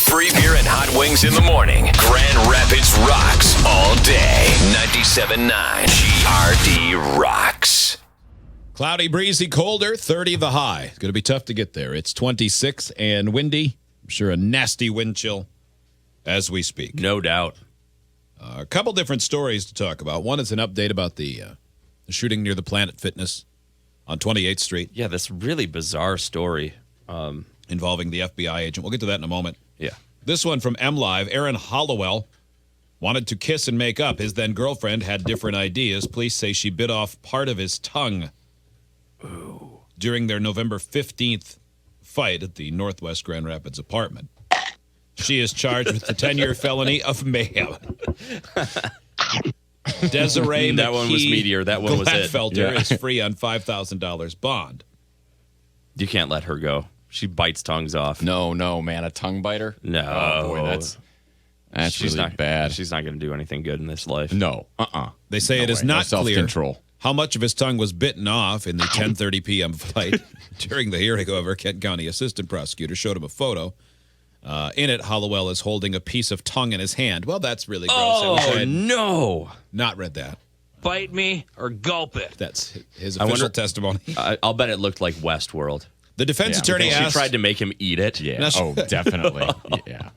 Free beer and hot wings in the morning. Grand Rapids rocks all day. 97.9 GRD rocks. Cloudy, breezy, colder, 30 the high. It's going to be tough to get there. It's 26 and windy. I'm sure a nasty wind chill as we speak. No doubt. A couple different stories to talk about. One is an update about the shooting near the Planet Fitness on 28th Street. Yeah, this really bizarre story. Involving the FBI agent. We'll get to that in a moment. Yeah. This one from MLive. Aaron Hollowell wanted to kiss and make up. His then-girlfriend had different ideas. Police say she bit off part of his tongue during their November 15th fight at the Northwest Grand Rapids apartment. She is charged with the 10-year felony of mayhem. Desiree That one was meteor. That one was it. Gladfelter is free on $5,000 bond. You can't let her go. She bites tongues off. No, man, a tongue biter? No. Oh, boy, that's really bad. She's not going to do anything good in this life. No, They say it is way. not No clear self-control. how much of his tongue was bitten off in the 10:30 p.m. fight. During the hearing, however, Kent County Assistant Prosecutor showed him a photo. In it, Hollowell is holding a piece of tongue in his hand. Well, that's really gross. I wish I had no. not read that. Bite me or gulp it. That's his official testimony. I'll bet it looked like Westworld. The defense attorney She asked... tried to make him eat it. Yeah. Oh, definitely. Yeah.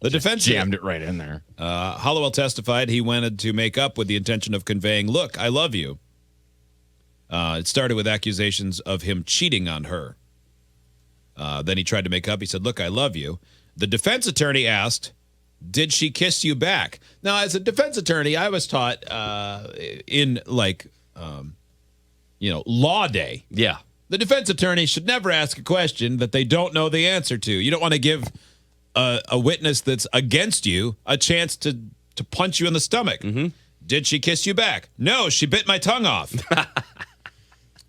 The defense jammed it right in there. Hollowell testified he wanted to make up with the intention of conveying, look, I love you. It started with accusations of him cheating on her. Then he tried to make up. He said, look, I love you. The defense attorney asked, did she kiss you back? Now, as a defense attorney, I was taught in law day. Yeah. The defense attorney should never ask a question that they don't know the answer to. You don't want to give a witness that's against you a chance to punch you in the stomach. Mm-hmm. Did she kiss you back? No, she bit my tongue off.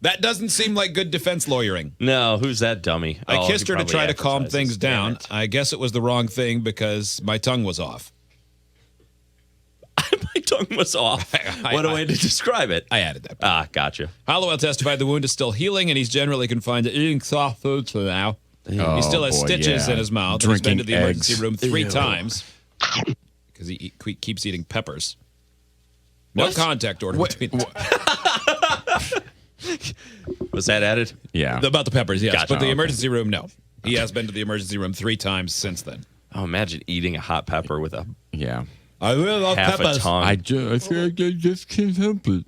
That doesn't seem like good defense lawyering. No, who's that dummy? I kissed her to try to calm things down. Damn it. I guess it was the wrong thing because my tongue was off. My tongue was off. What a way to describe it. I added that. Gotcha. Hollowell testified the wound is still healing and he's generally confined to eating soft foods for now. He still has stitches in his mouth. He's been to the emergency room 3 times because he keeps eating peppers. No contact order between them. Was that added? Yeah. About the peppers, yes. Gotcha. But the emergency room, no. He has been to the emergency room 3 times since then. Oh, imagine eating a hot pepper with a I really love half peppers. a tongue. I just can't help it.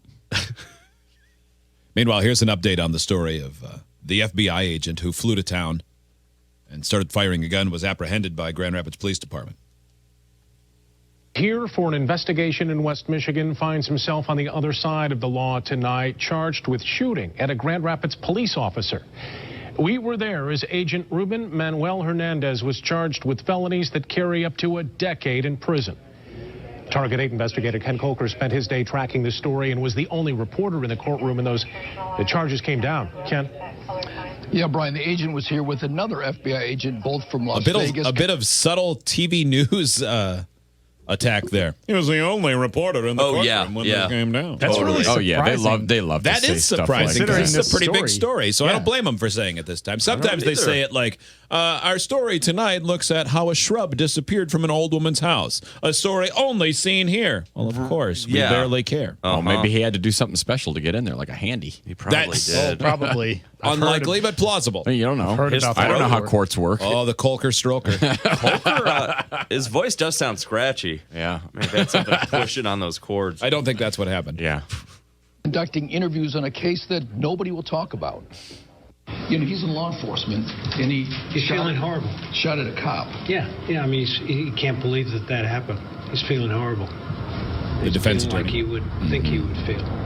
Meanwhile, here's an update on the story of the FBI agent who flew to town and started firing a gun, was apprehended by Grand Rapids Police Department. Here for an investigation in West Michigan, finds himself on the other side of the law tonight, charged with shooting at a Grand Rapids police officer. We were there as Agent Ruben Manuel Hernandez was charged with felonies that carry up to a decade in prison. Target 8 investigator Ken Coker spent his day tracking the story and was the only reporter in the courtroom when the charges came down. Ken? Yeah, Brian, the agent was here with another FBI agent, both from Las Vegas. A bit of subtle TV news attack there. He was the only reporter in the courtroom when this came down. That's really surprising. Oh, yeah, they love to That say is stuff surprising. like that. It's a pretty big story, so I don't blame them for saying it this time. Sometimes they say it like, our story tonight looks at how a shrub disappeared from an old woman's house. A story only seen here. Well, of course, we barely care. Oh, maybe he had to do something special to get in there, like a handy. He probably did. Probably. Unlikely, but plausible. You don't know. heard about I don't know how that. courts work. Oh, the Colker Stroker. Colker, his voice does sound scratchy. Yeah. Maybe that's something pushing on those chords. I don't think that's what happened. Yeah. Conducting interviews on a case that nobody will talk about. You know, he's in law enforcement, and He's feeling horrible. shot at a cop. Yeah. I mean, he can't believe that happened. He's feeling horrible. The defense feeling like attorney. he would think he would feel.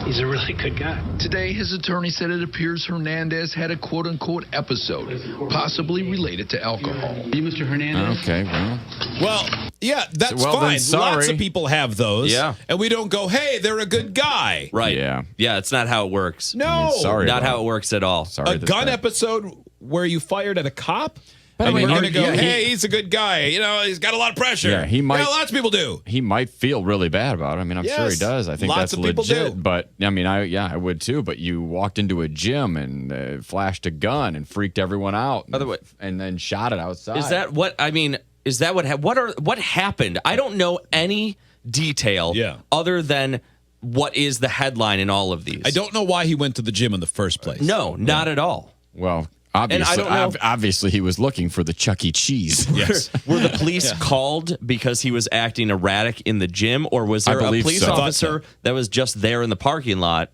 He's a really good guy. Today, his attorney said it appears Hernandez had a quote-unquote episode, possibly related to alcohol. Are you Mr. Hernandez? Okay, well. Well, yeah, that's Well, then, fine. sorry. Lots of people have those. Yeah. And we don't go, hey, they're a good guy. Right. Yeah. Yeah, it's not how it works. No. Sorry. Not about how it works at all. Sorry. A gun episode where you fired at a cop? And I mean, we're going to go, yeah, hey, he's a good guy. You know, he's got a lot of pressure. Yeah, he might. You know, lots of people do. He might feel really bad about it. I mean, I'm sure he Yes, does. I think lots that's of people legit. do. But I mean, I would too. But you walked into a gym and flashed a gun and freaked everyone out, By the way, and then shot it outside. Is that what I mean? Is that what happened? I don't know any detail other than what is the headline in all of these. I don't know why he went to the gym in the first place. No, not at all. Well, obviously, I don't know. Obviously, he was looking for the Chuck E. Cheese. Yes. Were the police called because he was acting erratic in the gym, or was there a believe police so. officer that was just there in the parking lot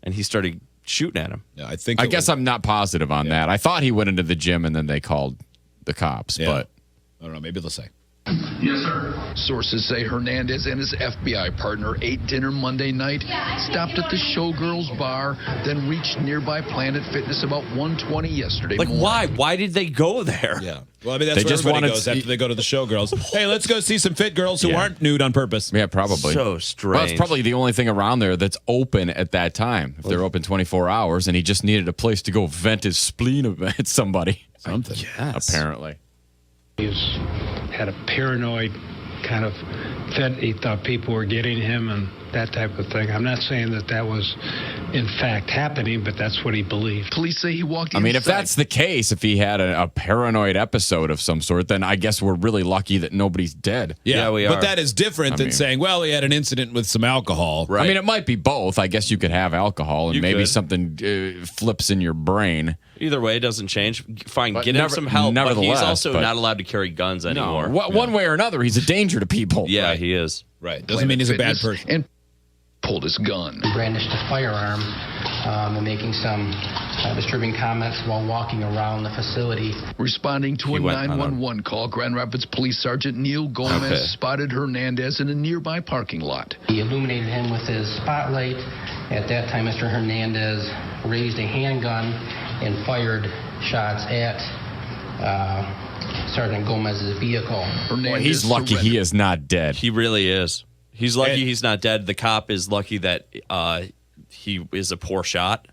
and he started shooting at him? Yeah, I guess I'm not positive on that. I thought he went into the gym and then they called the cops, but I don't know. Maybe they'll say. Yes, sir. Sources say Hernandez and his FBI partner ate dinner Monday night, stopped at the Showgirls bar, then reached nearby Planet Fitness about 1:20 yesterday Like, morning. why? Why did they go there? Yeah. Well, I mean, that's They where just everybody wanted goes to- after they go to the showgirls. Hey, let's go see some fit girls who Yeah. aren't nude on purpose. yeah, probably. So strange. Well, it's probably the only thing around there that's open at that time. If they're open 24 hours, and he just needed a place to go vent his spleen at somebody. Something. Apparently. Had a paranoid kind of fit. He thought people were getting him and that type of thing. I'm not saying that was in fact happening, but that's what he believed. Police say he walked I mean, if inside. that's the case, if he had a paranoid episode of some sort, then I guess we're really lucky that nobody's dead. Yeah, we But are. that is different than mean- saying, well, he had an incident with some alcohol. Right. I mean, it might be both. I guess you could have alcohol and You maybe could. something flips in your brain. Either way, it doesn't change. Fine, But get him some help. But he's nevertheless, also not allowed to carry guns anymore. One way or another, he's a danger to people. Yeah, he is. Right. Doesn't mean he's a bad Fitness person. And pulled his gun. Brandished a firearm and making some disturbing comments while walking around the facility. Responding to He a went on a- 911 call, Grand Rapids Police Sergeant Neil Gomez Okay. spotted Hernandez in a nearby parking lot. He illuminated him with his spotlight. At that time, Mr. Hernandez raised a handgun and fired shots at Sergeant Gomez's vehicle. Hernandez Boy, he's lucky surrendered. he is not dead. He really is. He's lucky he's not dead. The cop is lucky that he is a poor shot.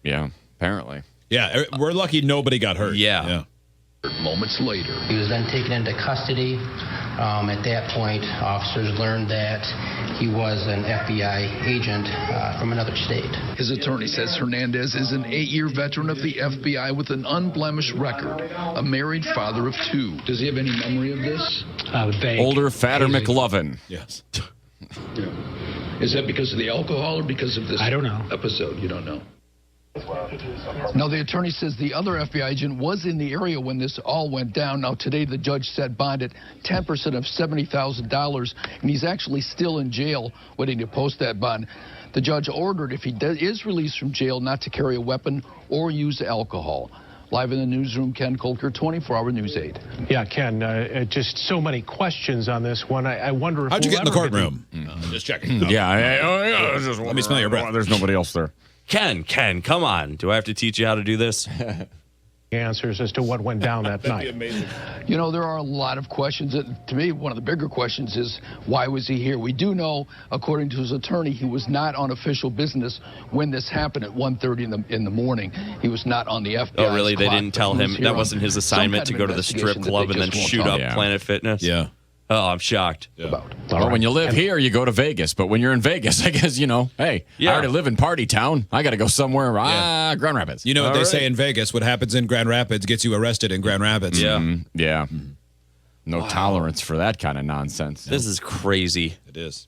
Yeah, apparently. Yeah, we're lucky nobody got hurt. Yeah. Moments later, He was then taken into custody. At that point, officers learned that he was an FBI agent from another state. his attorney says Hernandez is an 8-year veteran of the FBI with an unblemished record, a married father of 2. Does he have any memory of this? Vague. Older, fatter Hazy. McLovin. Yes. Is that because of the alcohol or because of this I don't know. episode? You don't know. Now, the attorney says the other FBI agent was in the area when this all went down. Now, today the judge set bond at 10% of $70,000, and he's actually still in jail waiting to post that bond. The judge ordered, if he is released from jail, not to carry a weapon or use alcohol. Live in the newsroom, Ken Kolker, 24-hour News 8. Yeah, Ken, just so many questions on this one. I wonder if How'd you we'll get in the ever courtroom? Just checking. Yeah. Let me smell your breath. There's nobody else there. Ken, come on. Do I have to teach you how to do this? answers as to what went down that night. You know, there are a lot of questions. To me, one of the bigger questions is, why was he here? We do know, according to his attorney, he was not on official business when this happened at 1:30 in the morning. He was not on the FBI. Oh, really? They didn't tell him that wasn't his assignment to go to the strip club and then shoot up Planet Fitness? Yeah. Oh, I'm shocked. Well, when you live here, you go to Vegas. But when you're in Vegas, I guess, you know, hey, I already live in Party Town. I got to go somewhere. Grand Rapids. You know what they say in Vegas? What happens in Grand Rapids gets you arrested in Grand Rapids. Yeah. Yeah. No tolerance for that kind of nonsense. This is crazy. It is.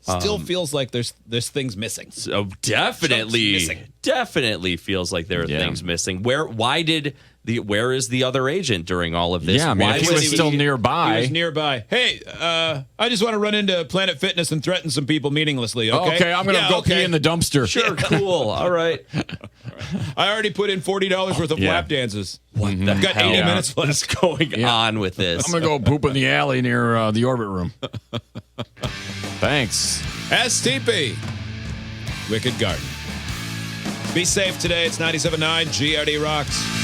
Still feels like there's things missing. So definitely feels like there are things missing. Where is the other agent during all of this? Yeah, I mean, if he was still nearby. He was nearby. Hey, I just want to run into Planet Fitness and threaten some people meaninglessly, okay? Okay, I'm going to go pee in the dumpster. Sure, cool. All right. I already put in $40 worth of lap dances. What the I've got hell 80 minutes left. is going on with this? I'm going to go poop in the alley near the orbit room. Thanks. STP. Wicked Garden. Be safe today. It's 97.9 GRD Rocks.